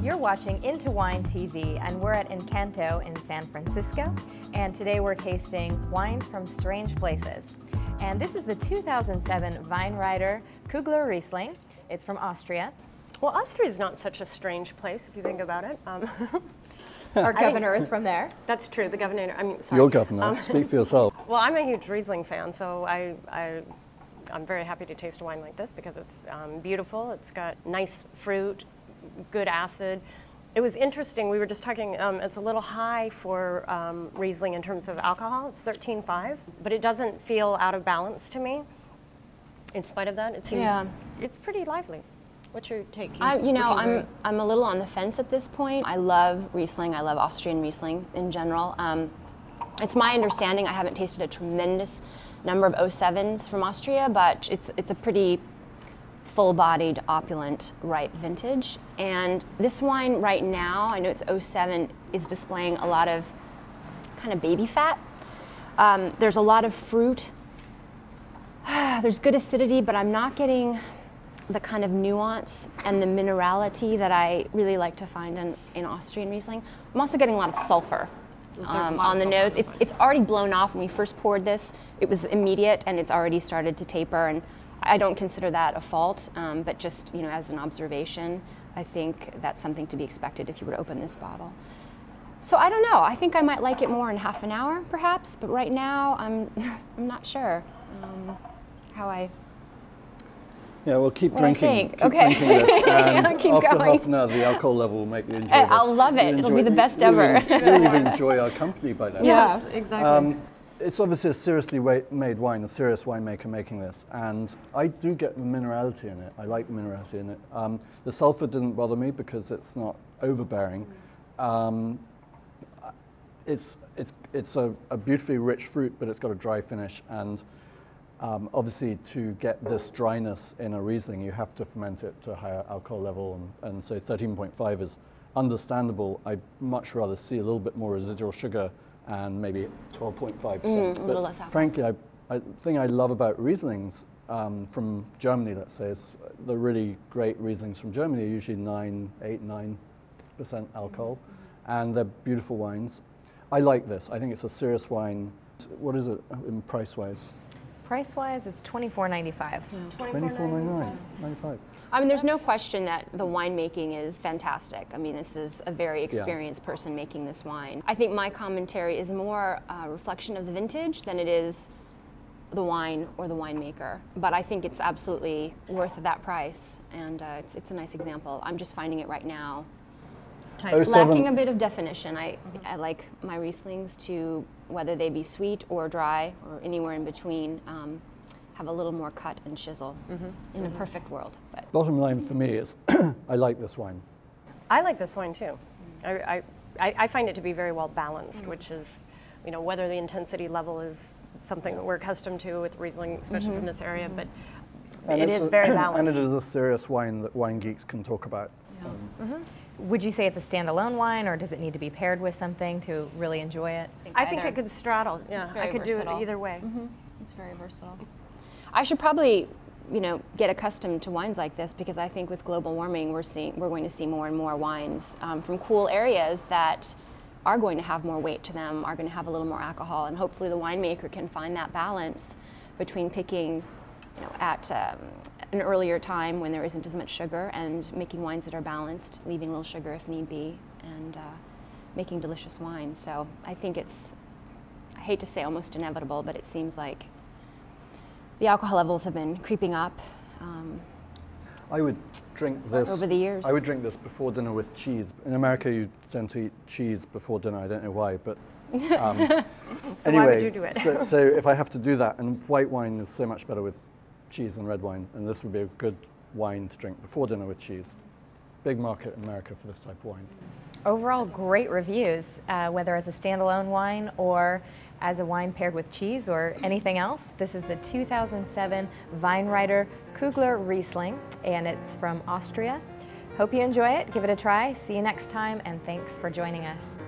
You're watching IntoWineTV, and we're at Incanto in San Francisco. And today we're tasting wines from strange places. And this is the 2007 Weinrieder Kugler Riesling. It's from Austria. Well, Austria is not such a strange place if you think about it. Our governor is from there. That's true. The governor. I mean, sorry. Your governor. Speak for yourself. Well, I'm a huge Riesling fan, so I'm very happy to taste a wine like this because it's beautiful. It's got nice fruit, good acid. It was interesting. We were just talking. It's a little high for Riesling in terms of alcohol. It's 13.5, but it doesn't feel out of balance to me. In spite of that, it seems it's pretty lively. What's your take? I'm a little on the fence at this point. I love Riesling. I love Austrian Riesling in general. It's my understanding, I haven't tasted a tremendous number of 07s from Austria, but it's a pretty full-bodied, opulent, ripe vintage. And this wine right now, I know it's 07, is displaying a lot of kind of baby fat. There's a lot of fruit. There's good acidity, but I'm not getting the kind of nuance and the minerality that I really like to find in Austrian Riesling. I'm also getting a lot of sulfur on the nose. It's already blown off when we first poured this. It was immediate and it's already started to taper, and I don't consider that a fault, but just as an observation, I think that's something to be expected if you were to open this bottle. So I don't know, I think I might like it more in half an hour perhaps, but right now I'm not sure how I... Yeah, well, keep drinking. Keep drinking this, and keep after going. half an hour, the alcohol level will make you enjoy this. I'll love it. It'll be the best ever. You'll even enjoy our company by then. Yes, exactly. It's obviously a seriously made wine, a serious winemaker making this, and I do get the minerality in it. I like the minerality in it. The sulfur didn't bother me because it's not overbearing. It's a beautifully rich fruit, but it's got a dry finish, and obviously, to get this dryness in a Riesling, you have to ferment it to a higher alcohol level, and so 13.5 is understandable. I'd much rather see a little bit more residual sugar and maybe 12.5%. A little less alcohol. Frankly, the thing I love about Rieslings from Germany, let's say, is the really great Rieslings from Germany are usually 9% alcohol, and they're beautiful wines. I like this. I think it's a serious wine. What is it in price-wise? Price-wise, it's $24.95. $24.95. I mean, there's no question that the winemaking is fantastic. I mean, this is a very experienced person making this wine. I think my commentary is more a reflection of the vintage than it is the wine or the winemaker. But I think it's absolutely worth that price, and it's a nice example. I'm just finding it right now lacking a bit of definition. I like my Rieslings to, whether they be sweet or dry or anywhere in between, have a little more cut and chisel in a perfect world. But bottom line for me is I like this wine. I like this wine too. I find it to be very well balanced, which is, whether the intensity level is something that we're accustomed to with Riesling, especially from this area, but it is very balanced. And it is a serious wine that wine geeks can talk about. Would you say it's a standalone wine, or does it need to be paired with something to really enjoy it? I think it could straddle. Yeah, I could do it either way. It's very versatile. I should probably, get accustomed to wines like this, because I think with global warming, we're going to see more and more wines from cool areas that are going to have more weight to them, are going to have a little more alcohol, and hopefully the winemaker can find that balance between picking, at an earlier time when there isn't as much sugar, and making wines that are balanced, leaving a little sugar if need be, and making delicious wine. So I think it's, I hate to say almost inevitable, but it seems like the alcohol levels have been creeping up. I would drink this over the years. I would drink this before dinner with cheese. In America, you tend to eat cheese before dinner. I don't know why, but so anyway, why would you do it? so if I have to do that, and white wine is so much better with cheese than red wine, and this would be a good wine to drink before dinner with cheese. Big market in America for this type of wine. Overall, great reviews, whether as a standalone wine or as a wine paired with cheese or anything else. This is the 2007 Weinrieder Kugler Riesling, and it's from Austria. Hope you enjoy it. Give it a try. See you next time, and thanks for joining us.